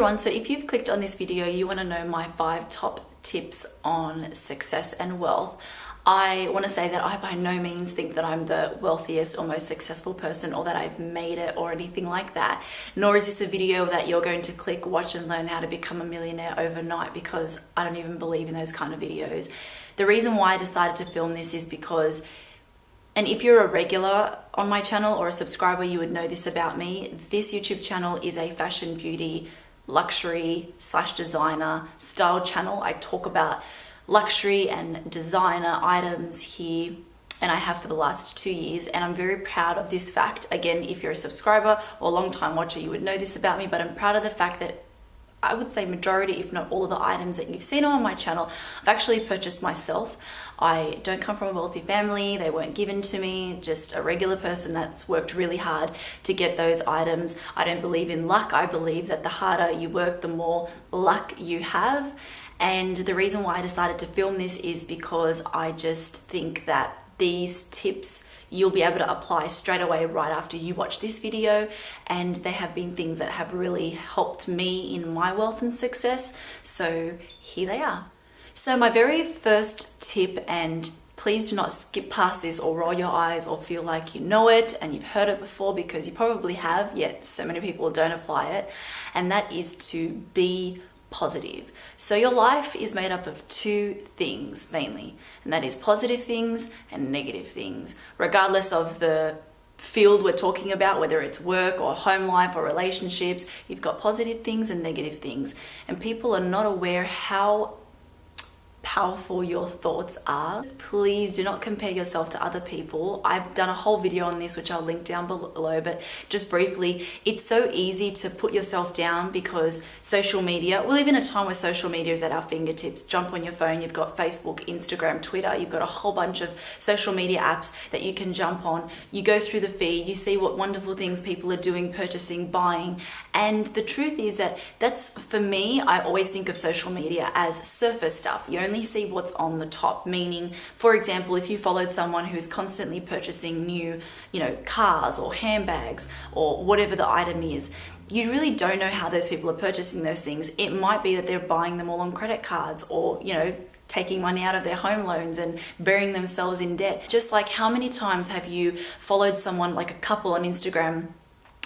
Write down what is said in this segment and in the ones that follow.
everyone, so if you've clicked on this video, you want to know my 5 top tips on success and wealth. I want to say that I by no means think that I'm the wealthiest or most successful person, or that I've made it or anything like that. Nor is this a video that you're going to click, watch and learn how to become a millionaire overnight, because I don't even believe in those kind of videos. The reason why I decided to film this is because, and if you're a regular on my channel or a subscriber, you would know this about me. This YouTube channel is a fashion, beauty, luxury / designer style channel. I talk about luxury and designer items here, and I have for the last 2 years, and I'm very proud of this fact. Again, if you're a subscriber or a long time watcher, you would know this about me, but I'm proud of the fact that I would say majority, if not all of the items that you've seen on my channel, I've actually purchased myself. I don't come from a wealthy family. They weren't given to me, just a regular person that's worked really hard to get those items. I don't believe in luck. I believe that the harder you work, the more luck you have. And the reason why I decided to film this is because I just think that these tips you'll be able to apply straight away right after you watch this video, and they have been things that have really helped me in my wealth and success. So here they are. So my very first tip, and please do not skip past this or roll your eyes or feel like you know it and you've heard it before, because you probably have, yet so many people don't apply it, and that is to be positive. So your life is made up of 2 things mainly, and that is positive things and negative things. Regardless of the field we're talking about, whether it's work or home life or relationships, you've got positive things and negative things. And people are not aware how powerful your thoughts are. Please do not compare yourself to other people. I've done a whole video on this, which I'll link down below, but just briefly, it's so easy to put yourself down because social media, we live in a time where social media is at our fingertips. Jump on your phone, you've got Facebook, Instagram, Twitter, you've got a whole bunch of social media apps that you can jump on. You go through the feed, you see what wonderful things people are doing, purchasing, buying, and the truth is that that's, for me, I always think of social media as surface stuff. You only see what's on the top, meaning, for example, if you followed someone who's constantly purchasing new, cars or handbags or whatever the item is, you really don't know how those people are purchasing those things. It might be that they're buying them all on credit cards, or, taking money out of their home loans and burying themselves in debt. Just like, how many times have you followed someone, like a couple on Instagram,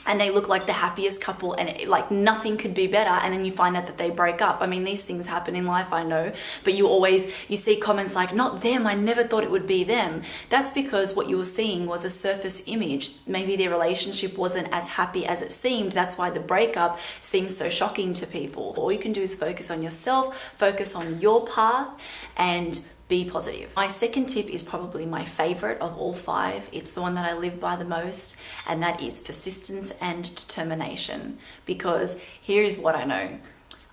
and they look like the happiest couple, and like nothing could be better, and then you find out that they break up? I mean, these things happen in life, I know, but you see comments like, not them, I never thought it would be them. That's because what you were seeing was a surface image. Maybe their relationship wasn't as happy as it seemed. That's why the breakup seems so shocking to people. All you can do is focus on yourself, focus on your path, and be positive. My second tip is probably my favorite of all 5. It's the one that I live by the most, and that is persistence and determination. Because here is what I know.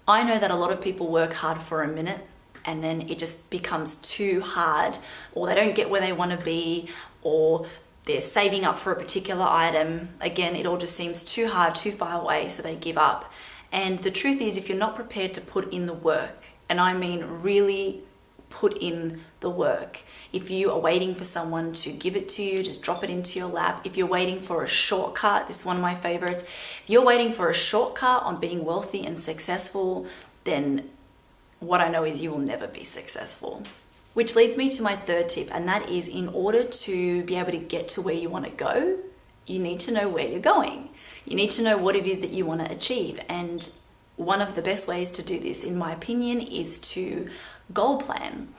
I know that a lot of people work hard for a minute, and then it just becomes too hard, or they don't get where they want to be, or they're saving up for a particular item. Again, it all just seems too hard, too far away, so they give up. And the truth is, if you're not prepared to put in the work, and I mean really put in the work. If you are waiting for someone to give it to you, just drop it into your lap. If you're waiting for a shortcut, this is one of my favorites. If you're waiting for a shortcut on being wealthy and successful, then what I know is you will never be successful. Which leads me to my third tip, and that is, in order to be able to get to where you want to go, you need to know where you're going. You need to know what it is that you want to achieve. And one of the best ways to do this, in my opinion, is to goal plan.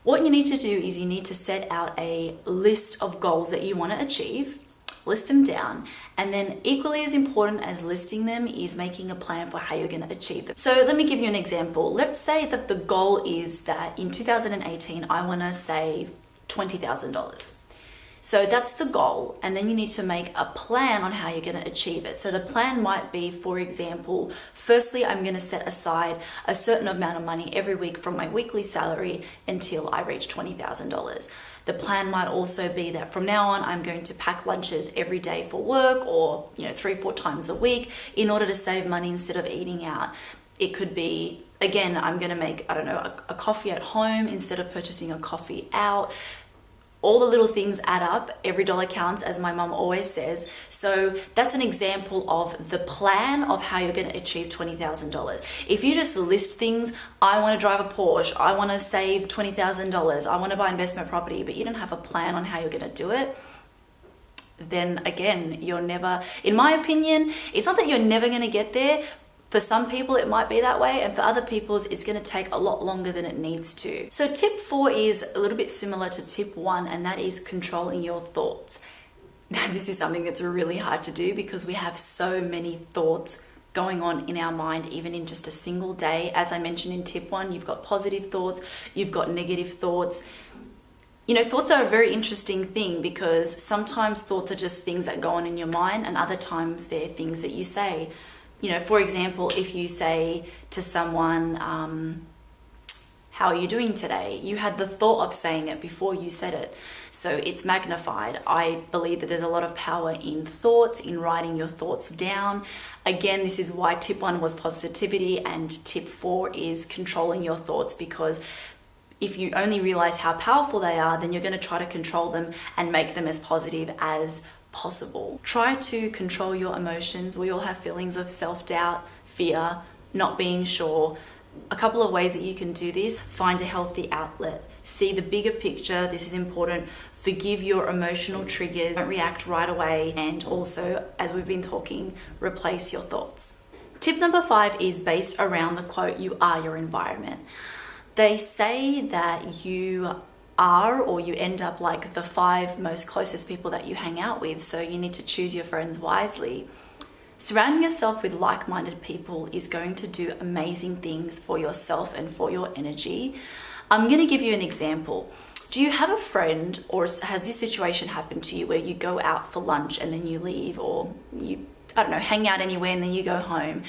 What you need to do is you need to set out a list of goals that you want to achieve, list them down, and then equally as important as listing them is making a plan for how you're going to achieve them. So let me give you an example. Let's say that the goal is that in 2018 I want to save $20,000. So that's the goal, and then you need to make a plan on how you're going to achieve it. So the plan might be, for example, firstly, I'm going to set aside a certain amount of money every week from my weekly salary until I reach $20,000. The plan might also be that from now on, I'm going to pack lunches every day for work, or 3-4 times a week, in order to save money instead of eating out. It could be, again, I'm going to make, a coffee at home instead of purchasing a coffee out. all the little things add up. Every dollar counts, as my mum always says. So that's an example of the plan of how you're going to achieve $20,000. If you just list things, I want to drive a Porsche, I want to save $20,000, I want to buy investment property, but you don't have a plan on how you're going to do it, then again, you're never, in my opinion, it's not that you're never going to get there. For some people, it might be that way, and for other people, it's going to take a lot longer than it needs to. So tip 4 is a little bit similar to tip 1, and that is controlling your thoughts. Now, this is something that's really hard to do because we have so many thoughts going on in our mind, even in just a single day. As I mentioned in tip 1, you've got positive thoughts, you've got negative thoughts. You know, thoughts are a very interesting thing because sometimes thoughts are just things that go on in your mind, and other times they're things that you say. You know, for example, if you say to someone, how are you doing today? You had the thought of saying it before you said it. So it's magnified. I believe that there's a lot of power in thoughts, in writing your thoughts down. Again, this is why tip 1 was positivity and tip 4 is controlling your thoughts, because if you only realize how powerful they are, then you're going to try to control them and make them as positive as possible. Try to control your emotions. We all have feelings of self-doubt, fear, not being sure. A couple of ways that you can do this: find a healthy outlet, see the bigger picture. This is important. Forgive your emotional triggers, don't react right away, and also, as we've been talking, replace your thoughts. Tip number 5 is based around the quote, "You are your environment." They say that you are, or you end up like the 5 most closest people that you hang out with, so you need to choose your friends wisely. Surrounding yourself with like-minded people is going to do amazing things for yourself and for your energy. I'm going to give you an example. Do you have a friend, or has this situation happened to you where you go out for lunch and then you leave, or you, I don't know, hang out anywhere and then you go home,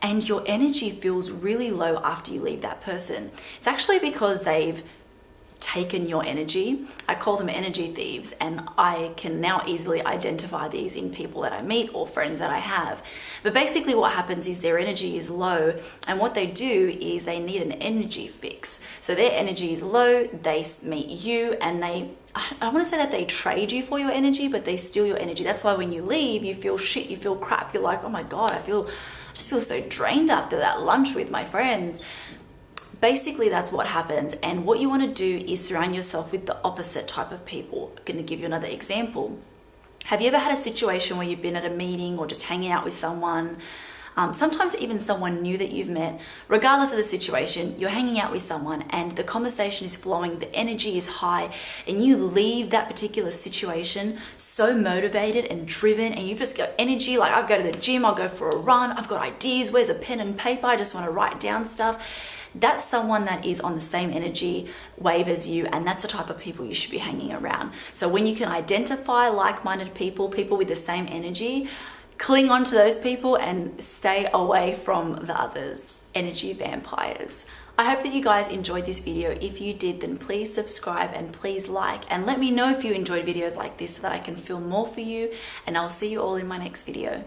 and your energy feels really low after you leave that person? It's actually because they've taken your energy. I call them energy thieves, and I can now easily identify these in people that I meet or friends that I have. But basically what happens is their energy is low, and what they do is they need an energy fix. So their energy is low, they meet you, and I don't want to say that they trade you for your energy, but they steal your energy. That's why when you leave, you feel shit, you feel crap. You're like, oh my God, I just feel so drained after that lunch with my friends. Basically, that's what happens. And what you want to do is surround yourself with the opposite type of people. I'm going to give you another example. Have you ever had a situation where you've been at a meeting or just hanging out with someone, sometimes even someone new that you've met? Regardless of the situation, you're hanging out with someone and the conversation is flowing, the energy is high, and you leave that particular situation so motivated and driven, and you've just got energy. Like, I'll go to the gym, I'll go for a run, I've got ideas, where's a pen and paper, I just want to write down stuff. That's someone that is on the same energy wave as you, and that's the type of people you should be hanging around. So when you can identify like-minded people, people with the same energy, cling on to those people and stay away from the others. Energy vampires. I hope that you guys enjoyed this video. If you did, then please subscribe and please like, and let me know if you enjoyed videos like this so that I can film more for you, and I'll see you all in my next video.